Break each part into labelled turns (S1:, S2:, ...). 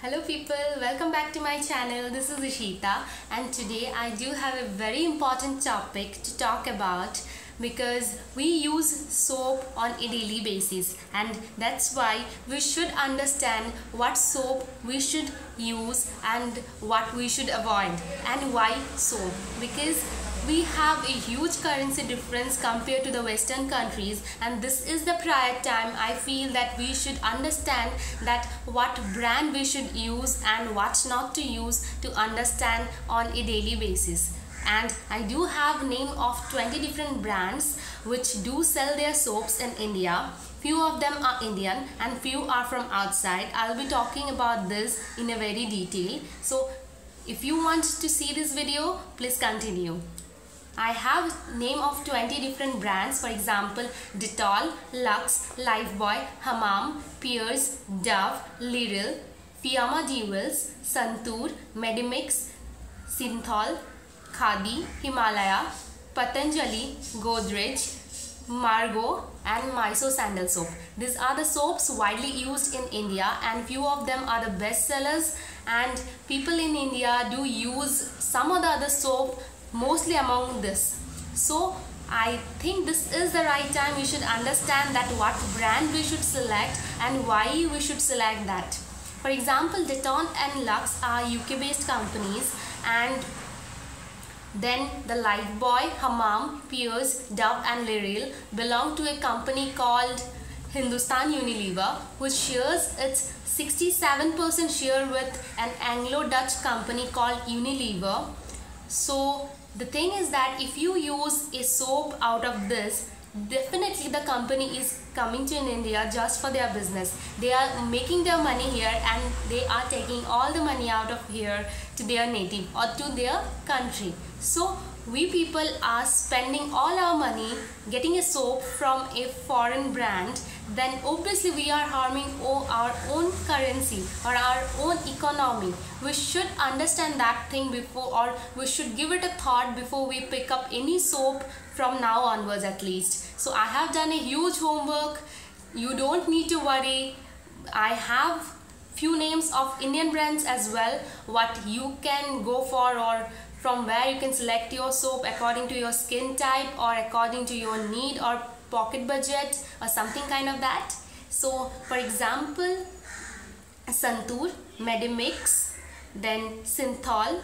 S1: Hello people, welcome back to my channel. This is Ishita and today I do have a very important topic to talk about because we use soap on a daily basis, and that's why we should understand what soap we should use and what we should avoid. And why soap? Because we have a huge currency difference compared to the Western countries, and this is the prior time I feel that we should understand that what brand we should use and what not to use to understand on a daily basis. And I do have name of 20 different brands which do sell their soaps in India. Few of them are Indian and few are from outside. I'll be talking about this in a very detail. So if you want to see this video, please continue. I have name of 20 different brands. For example, Dettol, Lux, Lifebuoy, Hamam, Pears, Dove, Liril, Fiamma Jewels, Santoor, Medimix, Synthol, Khadi, Himalaya, Patanjali, Godrej, Margo and Mysore Sandal Soap. These are the soaps widely used in India and few of them are the best sellers, and people in India do use some of the other soap mostly among this. So I think this is the right time we should understand that what brand we should select and why we should select that. For example, Dettol and Lux are UK based companies, and then the Lifebuoy, Hamam, Pears, Dove and Liril belong to a company called Hindustan Unilever, which shares its 67% share with an Anglo-Dutch company called Unilever. So the thing is that if you use a soap out of this, definitely the company is coming to in India just for their business. They are making their money here and they are taking all the money out of here to their native or to their country. So we people are spending all our money getting a soap from a foreign brand, then obviously we are harming our own currency or our own economy. We should understand that thing before, or we should give it a thought before we pick up any soap from now onwards at least. So I have done a huge homework. You don't need to worry. I have few names of Indian brands as well, what you can go for, or from where you can select your soap according to your skin type or according to your need or pocket budget or something kind of that. So for example, Santoor, Medimix, then Synthol,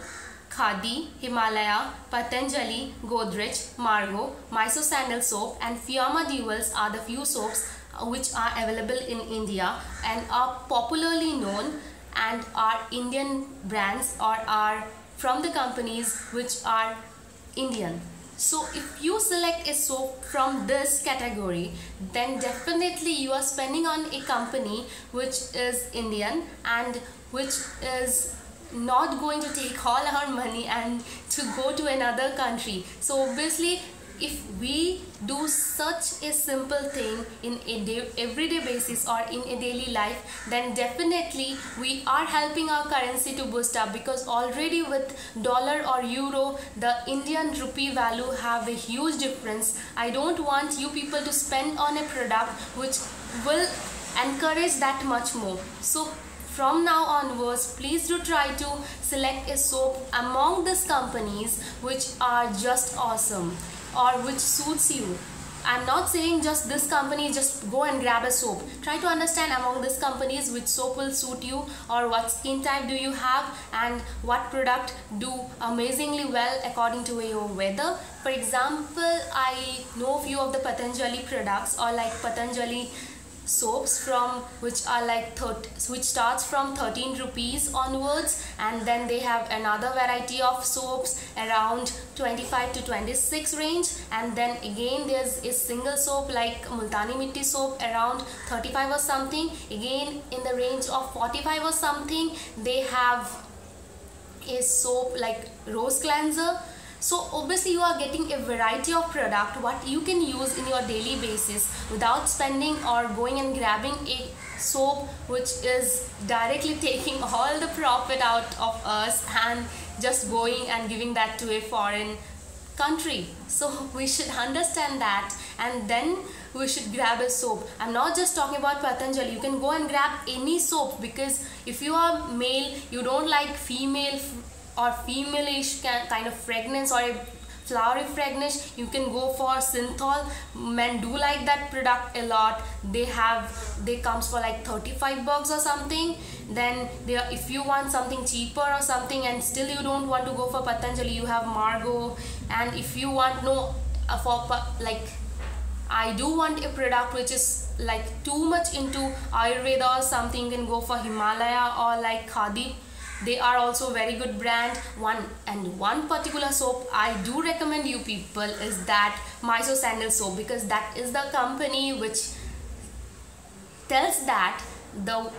S1: Khadi, Himalaya, Patanjali, Godrej, Margo, Mysore Sandal Soap and Fiamma Jewels are the few soaps which are available in India and are popularly known and are Indian brands or are from the companies which are Indian. So if you select a soap from this category, then definitely you are spending on a company which is Indian and which is not going to take all our money and to go to another country. So obviously if we do such a simple thing in a everyday basis or in a daily life, then definitely we are helping our currency to boost up, because already with dollar or euro the Indian rupee value have a huge difference. I don't want you people to spend on a product which will encourage that much more. So from now onwards, please do try to select a soap among these companies which are just awesome or which suits you. I'm not saying just this company, just go and grab a soap. Try to understand among these companies which soap will suit you, or what skin type do you have and what product do amazingly well according to your weather. For example, I know few of the Patanjali products, or like Patanjali soaps from which are like which starts from 13 rupees onwards, and then they have another variety of soaps around 25 to 26 range, and then again there's a single soap like Multani Mitti soap around 35 or something, again in the range of 45 or something they have a soap like Rose Cleanser. So obviously you are getting a variety of product what you can use in your daily basis without spending or going and grabbing a soap which is directly taking all the profit out of us and just going and giving that to a foreign country. So we should understand that, and then we should grab a soap. I'm not just talking about Patanjali. You can go and grab any soap, because if you are male, you don't like female or female-ish kind of fragrance or a flowery fragrance, you can go for Synthol. Men do like that product a lot. They comes for like 35 bucks or something. Then if you want something cheaper or something and still you don't want to go for Patanjali, you have Margo. And if you want I do want a product which is like too much into Ayurveda or something, you can go for Himalaya or like Khadi. They are also very good brand. One particular soap I do recommend you people is that Mysore Sandal soap, because that is the company which tells that the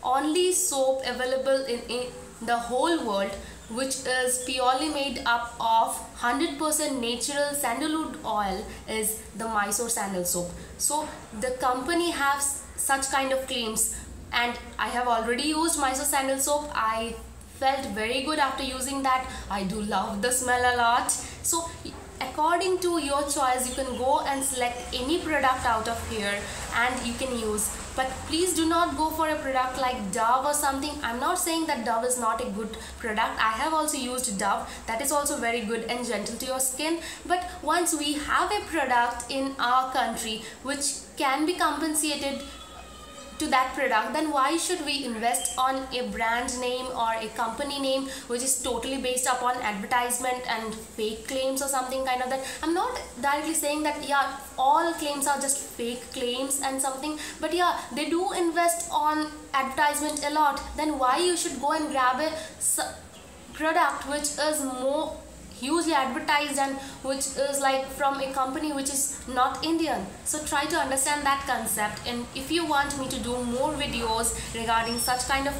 S1: only soap available in the whole world which is purely made up of 100% natural sandalwood oil is the Mysore Sandal soap. So the company has such kind of claims, and I have already used Mysore Sandal soap. I felt very good after using that. I do love the smell a lot. So according to your choice, you can go and select any product out of here and you can use. But please do not go for a product like Dove or something. I'm not saying that Dove is not a good product. I have also used Dove. That is also very good and gentle to your skin. But once we have a product in our country which can be compensated to that product, then why should we invest on a brand name or a company name which is totally based upon advertisement and fake claims or something kind of that? I'm not directly saying that all claims are just fake claims and something, but they do invest on advertisement a lot. Then why you should go and grab a product which is more hugely advertised and which is like from a company which is not Indian? So try to understand that concept. And if you want me to do more videos regarding such kind of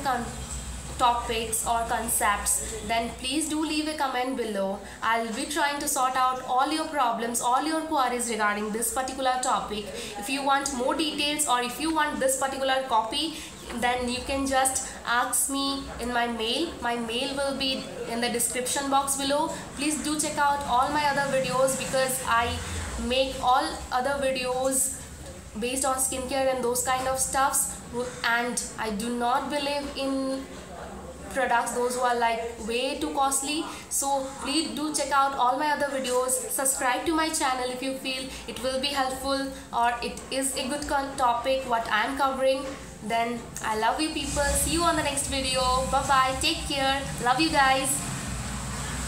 S1: topics or concepts, then please do leave a comment below. I'll be trying to sort out all your problems, all your queries regarding this particular topic. If you want more details or if you want this particular copy, then you can just ask me in my mail. My mail will be in the description box below. Please do check out all my other videos, because I make all other videos based on skincare and those kind of stuffs, and I do not believe in products those who are like way too costly. So please do check out all my other videos. Subscribe to my channel if you feel it will be helpful or it is a good topic what I am covering. Then I love you people. See you on the next video. Bye bye. Take care. Love you guys.